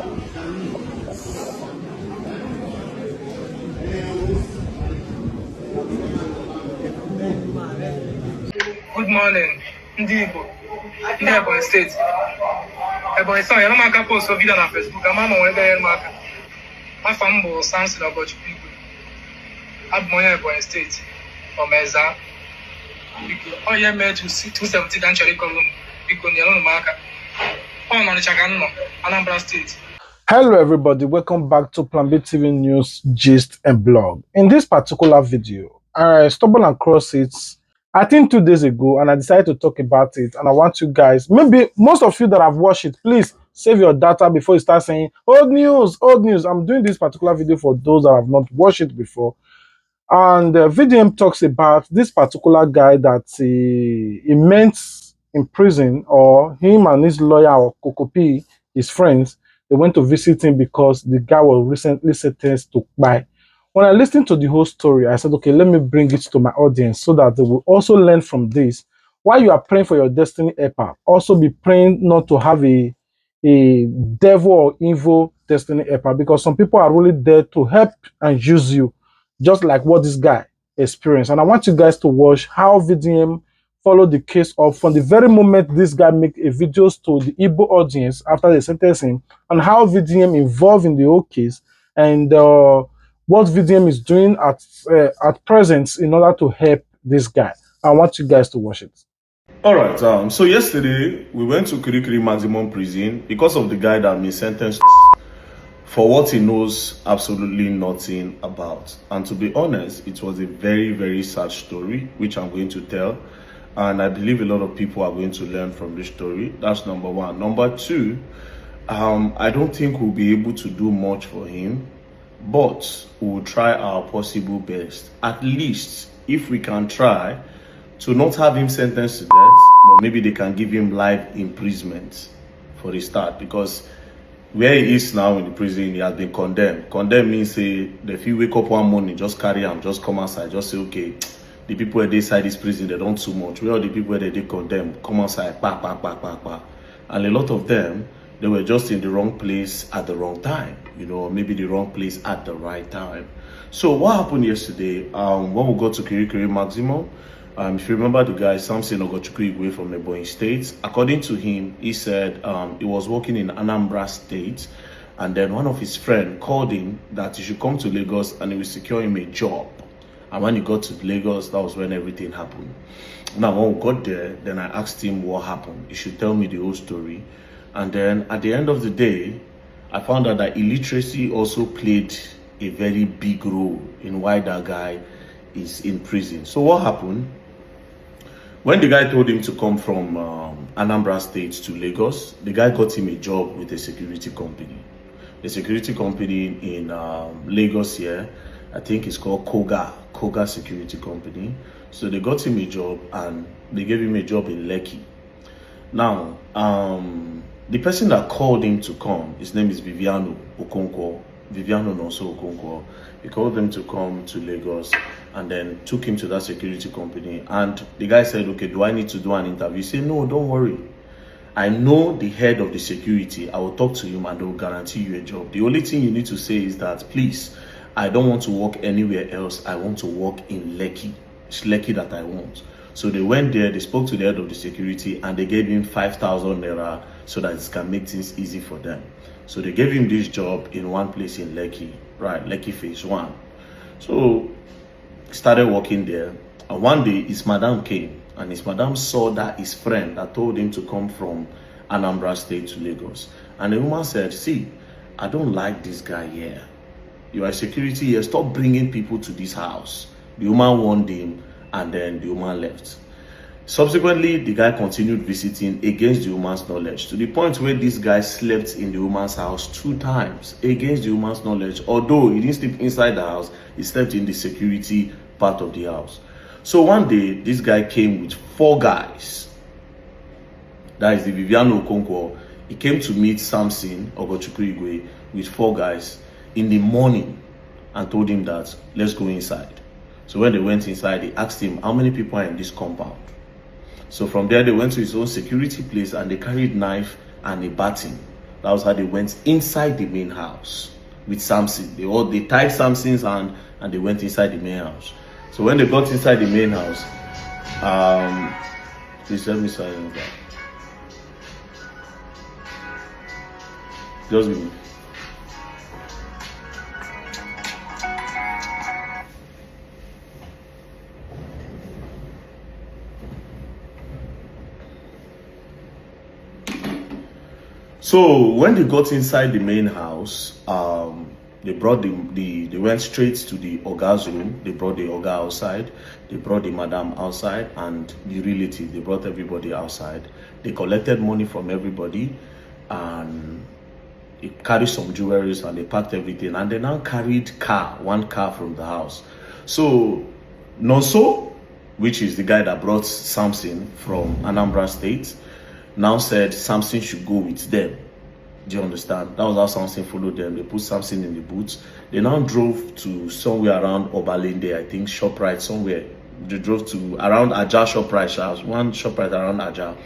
Good morning, ndị Igbo, ndị Ebonyi State. Ebonyi State, yana maka post video na Facebook, ama ma nwere ga maka. Afọ m bụ Samson Ogochukwu. Abụ m onye Ebonyi State, Omeza. Onye mee 270 ka m chọrọ ịkọrọ unu. Biko nyere unu m aka. Ọ nọ n'Ịcha ka m nọ, Anambra State. Hello everybody, welcome back to Plan B TV News, Gist and Blog. In this particular video, I stumbled across it, I think 2 days ago, and I decided to talk about it. And I want you guys, maybe most of you that have watched it, please save your data before you start saying, old news, old news. I'm doing this particular video for those that have not watched it before. And the video talks about this particular guy that he meant in prison, or him and his lawyer, or Kokopi, his friends, they went to visit him because the guy was recently sentenced to buy. When I listened to the whole story, I said, okay, let me bring it to my audience so that they will also learn from this. While you are praying for your destiny helper, also be praying not to have a devil or evil destiny helper, because some people are really there to help and use you, just like what this guy experienced. And I want you guys to watch how VDM followed the case up from the very moment this guy made a videos to the Igbo audience after they sentenced him, and how VDM involved in the whole case, and what VDM is doing at present in order to help this guy. I want you guys to watch it. All right. So yesterday we went to Kirikiri Maximum Prison because of the guy that been sentenced for what he knows absolutely nothing about. And to be honest, it was a very, very sad story, which I'm going to tell. And I believe a lot of people are going to learn from this story. That's number one. Number two, I don't think we'll be able to do much for him, but we'll try our possible best. At least, if we can try to not have him sentenced to death, but maybe they can give him life imprisonment for the start, because where he is now in the prison, he has been condemned. Condemned means say, if you wake up one morning, just carry him, just come outside, just say, okay, the people that inside this prison, they don't too much. Where are the people that they condemn? Come outside, pa, pa, pa, pa, pa. And a lot of them, they were just in the wrong place at the wrong time, you know, maybe the wrong place at the right time. So what happened yesterday, when we got to Kirikiri Maximum, if you remember the guy, Samson Ogochukwu from Ebonyi State, according to him, he said he was working in Anambra State, and then one of his friends called him that he should come to Lagos and he will secure him a job. And when he got to Lagos, that was when everything happened. Now, when we got there, then I asked him what happened. He should tell me the whole story. And then at the end of the day, I found out that illiteracy also played a very big role in why that guy is in prison. So what happened? When the guy told him to come from Anambra State to Lagos, the guy got him a job with a security company. The security company in Lagos here, I think it's called Koga Security Company. So they got him a job and they gave him a job in Lekki. Now, the person that called him to come, his name is Viviano Okonkwo. Viviano Noso Okonkwo. He called them to come to Lagos and then took him to that security company. And the guy said, okay, do I need to do an interview? He said, no, don't worry. I know the head of the security. I will talk to him and they will guarantee you a job. The only thing you need to say is that, please, I don't want to work anywhere else. I want to work in Lekki. It's Lekki that I want. So they went there, they spoke to the head of the security, and they gave him 5,000 naira so that it can make things easy for them. So they gave him this job in one place in Lekki, right? Lekki phase 1. So he started working there. And one day his madam came, and his madam saw that his friend that told him to come from Anambra State to Lagos. And the woman said, see, I don't like this guy here. You are security here, stop bringing people to this house. The woman warned him, and then the woman left. Subsequently, the guy continued visiting against the woman's knowledge, to the point where this guy slept in the woman's house 2 times against the woman's knowledge. Although he didn't sleep inside the house, he slept in the security part of the house. So one day, this guy came with 4 guys. That is the Viviano Okonkwo. He came to meet Samson Ogochukwu with 4 guys in the morning and told him that, let's go inside. So when they went inside, he asked him, how many people are in this compound? So from there, they went to his own security place and they carried knife and a baton That was how they went inside the main house with Samson. They tied Samson's hand and they went inside the main house. So when they got inside the main house, please let me silence that. Just me. So when they got inside the main house, they brought they went straight to the Oga's room. They brought the Oga outside. They brought the madam outside and the relative. They brought everybody outside. They collected money from everybody and they carried some jewelries and they packed everything. And they now carried one car from the house. So Nonso, which is the guy that brought Samson from Anambra State, now said Samson should go with them. Do you understand? That was how Samson followed them. They put Samson in the boots. They now drove to somewhere around Obalende, I think, ShopRite, somewhere. They drove to around Aja ShopRite, one ShopRite around Aja.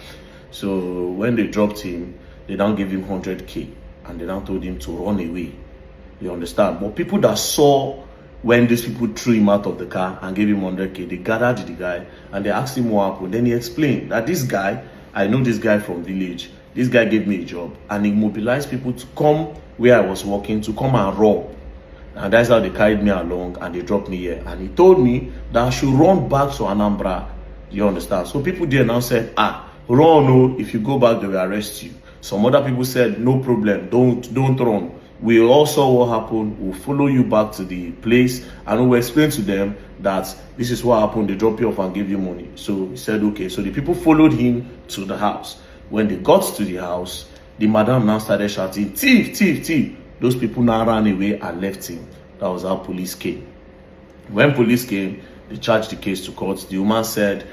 So when they dropped him, they now gave him 100K and they now told him to run away. You understand? But people that saw when these people threw him out of the car and gave him 100K, they gathered the guy and they asked him what happened. Then he explained that this guy, I know this guy from village. This guy gave me a job and he mobilized people to come where I was working to come and rob. And that's how they carried me along and they dropped me here. And he told me that I should run back to Anambra. You understand? So people there now said, run, no, if you go back, they will arrest you. Some other people said, no problem, don't run. We all saw what happened. We'll follow you back to the place and we'll explain to them that this is what happened. They drop you off and give you money. So he said, okay. So the people followed him to the house. When they got to the house, the madam now started shouting, thief, thief, thief. Those people now ran away and left him. That was how police came. When police came, they charged the case to court. The woman said,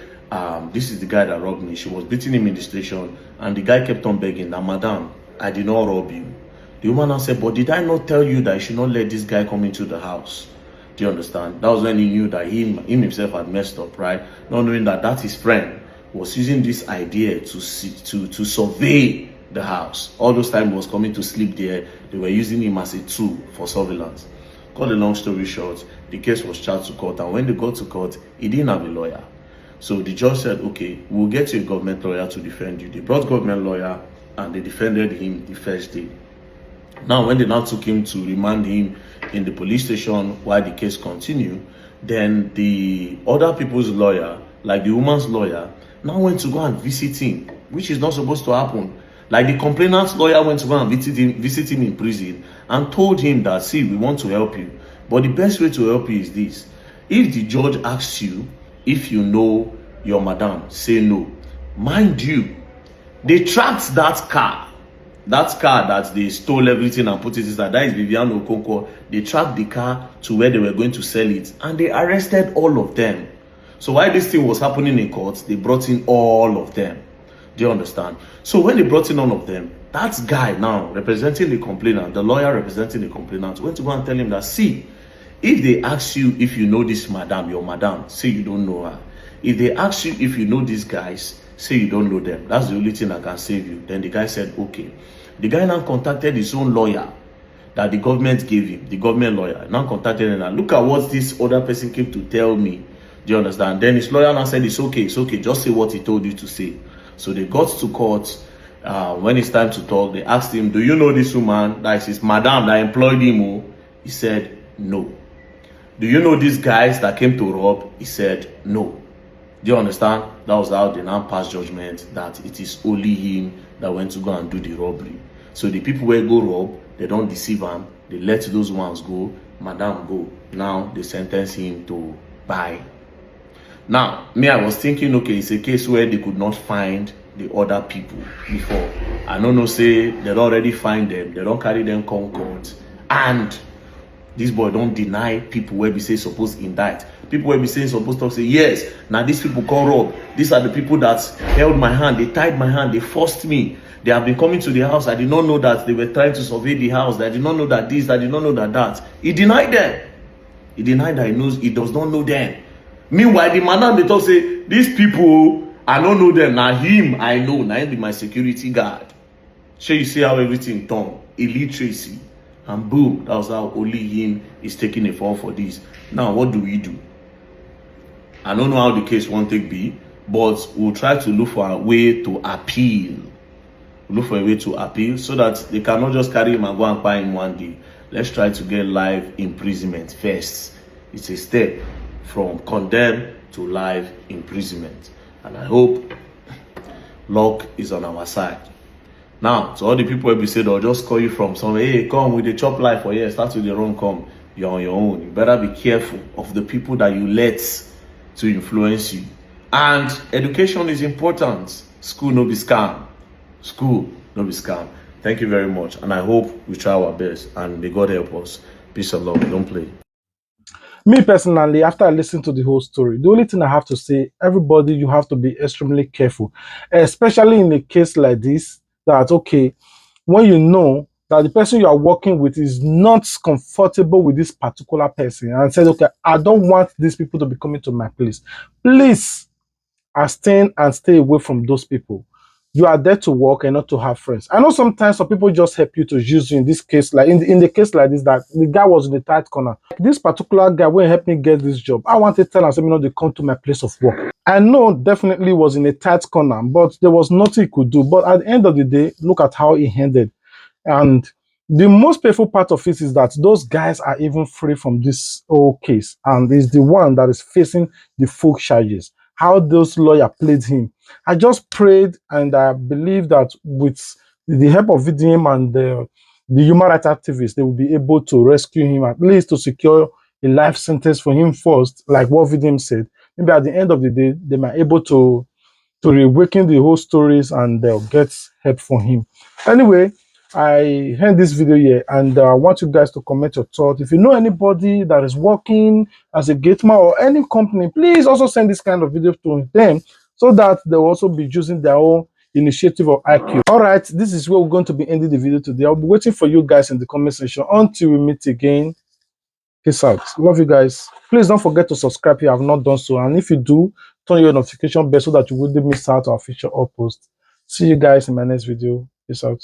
this is the guy that robbed me. She was beating him in the station. And the guy kept on begging, now, madam, I did not rob you. The woman now said, but did I not tell you that you should not let this guy come into the house? Do you understand? That was when he knew that him himself had messed up, right? Not knowing that his friend was using this idea to survey the house. All those time he was coming to sleep there. They were using him as a tool for surveillance. Cut a long story short, the case was charged to court. And when they got to court, he didn't have a lawyer. So the judge said, okay, we'll get you a government lawyer to defend you. They brought government lawyer and they defended him the first day. Now, when they now took him to remand him in the police station while the case continued, then the other people's lawyer, like the woman's lawyer, now went to go and visit him, which is not supposed to happen. Like the complainant's lawyer went to go and visit him in prison and told him that, see, we want to help you. But the best way to help you is this. If the judge asks you if you know your madam, say no. Mind you, they tracked that car that they stole everything and put it inside. That is Vivian Okonkwo. They tracked the car to where they were going to sell it and they arrested all of them. So while this thing was happening in court, they brought in all of them. Do you understand? So when they brought in all of them, that guy now representing the complainant, the lawyer representing the complainant, went to go and tell him that, see, if they ask you if you know this madam, your madam, say you don't know her. If they ask you if you know these guys, say you don't know them. That's the only thing that can save you. Then the guy said, okay. The guy now contacted his own lawyer that the government gave him, the government lawyer. Now contacted him and look at what this other person came to tell me. Do you understand? Then his lawyer now said, it's okay, just say what he told you to say. So they got to court. When it's time to talk, they asked him, do you know this woman? That is his madam that employed him. He said, no. Do you know these guys that came to rob? He said, no. Do you understand? That was how they now passed judgment that it is only him that went to go and do the robbery. So the people where go rob, they don't deceive him. They let those ones go. Madam go. Now they sentence him to buy. Now, me, I was thinking, okay, it's a case where they could not find the other people before. I don't know, say they already find them. They don't carry them come court. And this boy don't deny people where we say supposed indict. People where we say supposed to say, yes, now these people come rob. These are the people that held my hand. They tied my hand. They forced me. They have been coming to the house. I did not know that they were trying to survey the house. I did not know that this. I did not know that. He denied them. He denied that he does not know them. Meanwhile, the man they talk say, these people, I don't know them. Now him, I know. Now he be my security guard. So you see how everything turned, illiteracy, and boom, that was how only him is taking a fall for this. Now, what do we do? I don't know how the case won't take be, but we'll try to look for a way to appeal. Look for a way to appeal so that they cannot just carry him and go and buy him one day. Let's try to get life imprisonment first. It's a step from condemn to life imprisonment. And I hope luck is on our side. Now, to all the people who say they'll just call you from somewhere, hey, come with the chop life or yeah, start with the wrong come. You're on your own. You better be careful of the people that you let to influence you. And education is important. School no be scam. School no be scam. Thank you very much. And I hope we try our best. And may God help us. Peace and love. Don't play. Me personally, after I listened to the whole story, the only thing I have to say, everybody, you have to be extremely careful, especially in a case like this, that, okay, when you know that the person you are working with is not comfortable with this particular person and says, okay, I don't want these people to be coming to my place, please abstain and stay away from those people. You are there to work and not to have friends. I know sometimes some people just help you to use you in this case, like in the case like this, that the guy was in the tight corner. This particular guy will help me get this job. I want to tell him, you know, they come to my place of work. I know definitely was in a tight corner, but there was nothing he could do. But at the end of the day, look at how he ended. And the most painful part of it is that those guys are even free from this whole case, and is the one that is facing the full charges. How those lawyers played him. I just prayed and I believe that with the help of VDM and the human rights activists, they will be able to rescue him, at least to secure a life sentence for him first, like what VDM said. Maybe at the end of the day, they might be able to reawaken the whole stories and they'll get help for him. Anyway, I end this video here, and I want you guys to comment your thoughts. If you know anybody that is working as a gateman or any company, please also send this kind of video to them so that they'll also be using their own initiative or IQ. All right, this is where we're going to be ending the video today. I'll be waiting for you guys in the comment section. Until we meet again, peace out. Love you guys. Please don't forget to subscribe if you have not done so, and if you do, turn your notification bell so that you wouldn't miss out on future uploads. See you guys in my next video. Peace out.